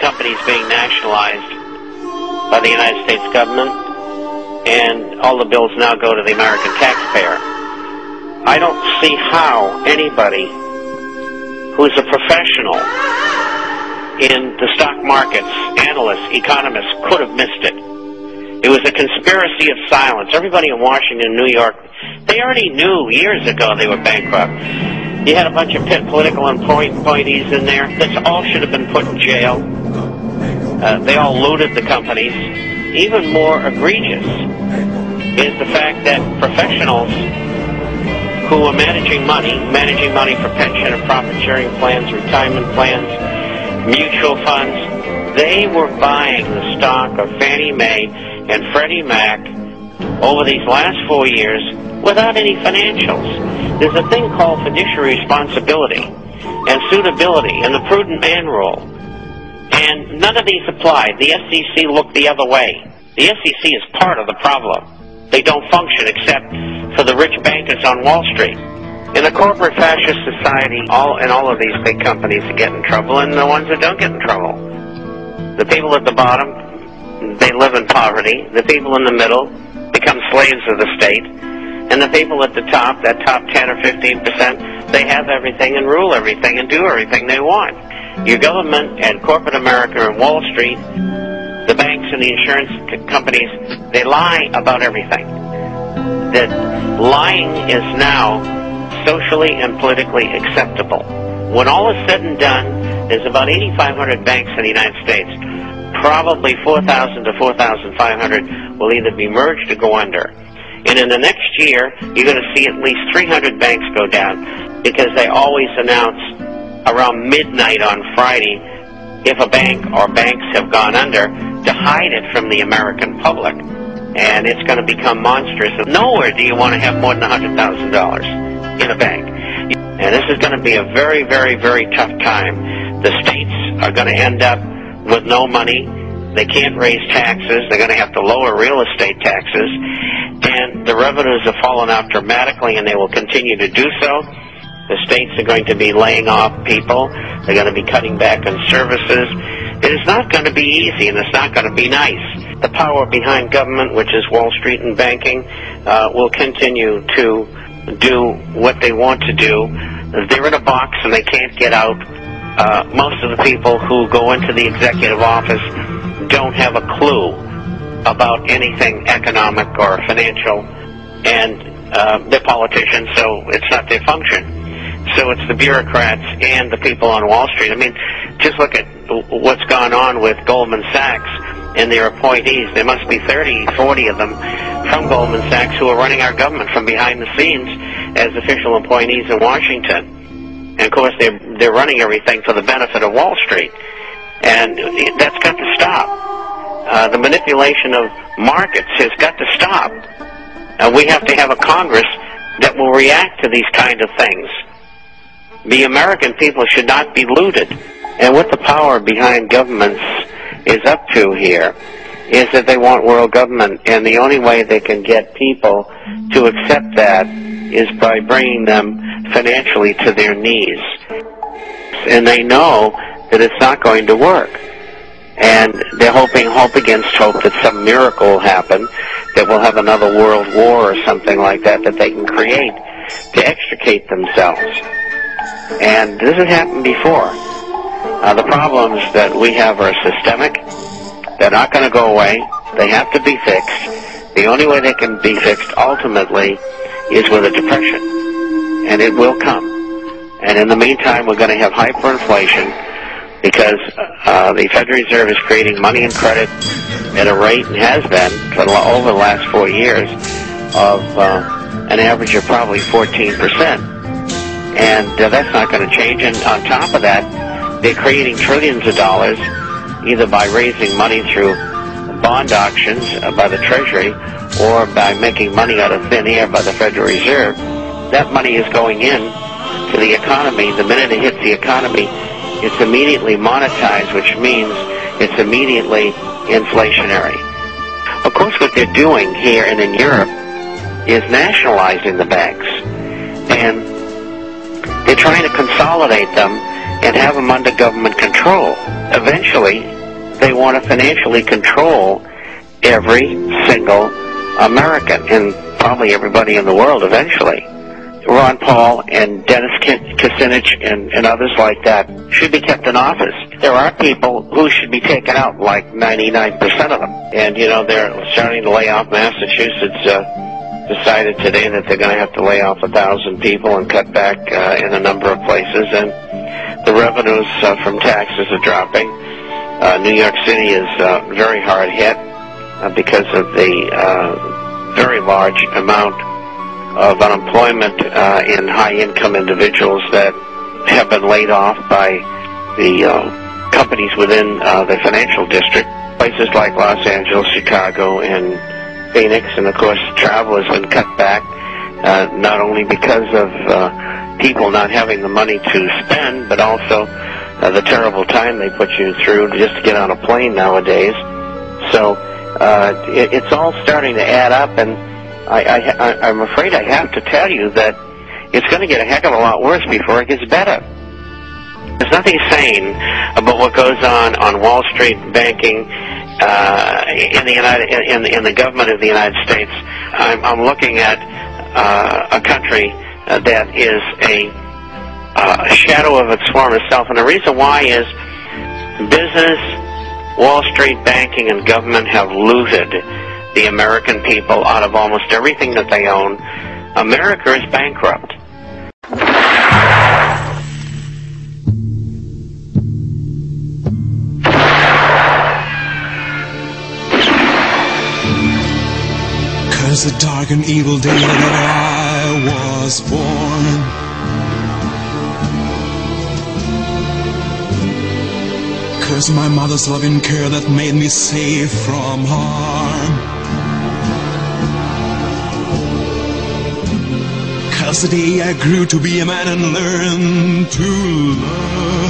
companies being nationalized by the United States government, and all the bills now go to the American taxpayer. I don't see how anybody who's a professional in the stock markets, analysts, economists, could have missed it. It was a conspiracy of silence. Everybody in Washington, New York, they already knew years ago they were bankrupt. You had a bunch of political appointees in there. That all should have been put in jail. They all looted the companies. Even more egregious is the fact that professionals who were managing money for pension and profit-sharing plans, retirement plans, mutual funds, they were buying the stock of Fannie Mae and Freddie Mac over these last 4 years without any financials. There's a thing called fiduciary responsibility and suitability and the prudent man rule. And none of these applied. The SEC looked the other way. The SEC is part of the problem. They don't function except for the rich bankers on Wall Street. In a corporate fascist society, all of these big companies get in trouble, and the ones that don't get in trouble. The people at the bottom, they live in poverty. The people in the middle become slaves of the state. And the people at the top, that top 10 or 15%, they have everything and rule everything and do everything they want. Your government and corporate America and Wall Street, the banks and the insurance companies, they lie about everything. That lying is now socially and politically acceptable. When all is said and done, there's about 8,500 banks in the United States. Probably 4,000 to 4,500 will either be merged or go under. And in the next year, you're going to see at least 300 banks go down, because they always announce around midnight on Friday if a bank or banks have gone under, to hide it from the American public. And it's going to become monstrous. Nowhere do you want to have more than $100,000 in a bank. And this is going to be a very, very, very tough time. The states are going to end up with no money. They can't raise taxes. They're going to have to lower real estate taxes. And the revenues have fallen out dramatically, and they will continue to do so. The states are going to be laying off people. They're going to be cutting back on services. It is not going to be easy, and it's not going to be nice. The power behind government, which is Wall Street and banking, will continue to do what they want to do. They're in a box, and they can't get out. Most of the people who go into the executive office don't have a clue about anything economic or financial, and they're politicians, so it's not their function. So it's the bureaucrats and the people on Wall Street. I mean, just look at what's gone on with Goldman Sachs and their appointees. There must be 30, 40 of them from Goldman Sachs who are running our government from behind the scenes as official appointees in Washington. And, of course, they're running everything for the benefit of Wall Street. And that's got to stop. The manipulation of markets has got to stop. We have to have a Congress that will react to these kind of things. The American people should not be looted. And what the power behind governments is up to here is that they want world government, and the only way they can get people to accept that is by bringing them financially to their knees. And they know that it's not going to work. And they're hoping hope against hope that some miracle will happen, that we'll have another world war or something like that they can create to extricate themselves. And this has happened before. The problems that we have are systemic. They're not going to go away. They have to be fixed. The only way they can be fixed ultimately is with a depression. And it will come. And in the meantime, we're going to have hyperinflation, because the Federal Reserve is creating money and credit at a rate, and has been for over the last 4 years, of an average of probably 14%. And that's not going to change. And on top of that, they're creating trillions of dollars, either by raising money through bond auctions by the Treasury, or by making money out of thin air by the Federal Reserve. That money is going in to the economy. The minute it hits the economy, it's immediately monetized, which means it's immediately inflationary. Of course, what they're doing here and in Europe is nationalizing the banks. And they're trying to consolidate them and have them under government control. Eventually, they want to financially control every single American, and probably everybody in the world eventually. Ron Paul and Dennis Kucinich and others like that should be kept in office. There are people who should be taken out, like 99% of them. And, you know, they're starting to lay off. Massachusetts decided today that they're going to have to lay off 1,000 people and cut back in a number of places. And the revenues from taxes are dropping. New York City is very hard hit because of the very large amount of unemployment in high-income individuals that have been laid off by the companies within the financial district. Places like Los Angeles, Chicago, and Phoenix, and of course travel has been cut back, not only because of people not having the money to spend, but also the terrible time they put you through just to get on a plane nowadays. So it's all starting to add up, and I'm afraid I have to tell you that it's going to get a heck of a lot worse before it gets better. There's nothing sane about what goes on Wall Street, banking, in the government of the United States. I'm looking at a country that is a shadow of its former self, and the reason why is business, Wall Street, banking, and government have looted the American people out of almost everything that they own. America is bankrupt. 'Twas a dark and evil day that I was born. 'Cause my mother's loving care that made me safe from harm. 'Cause the day I grew to be a man and learned to love,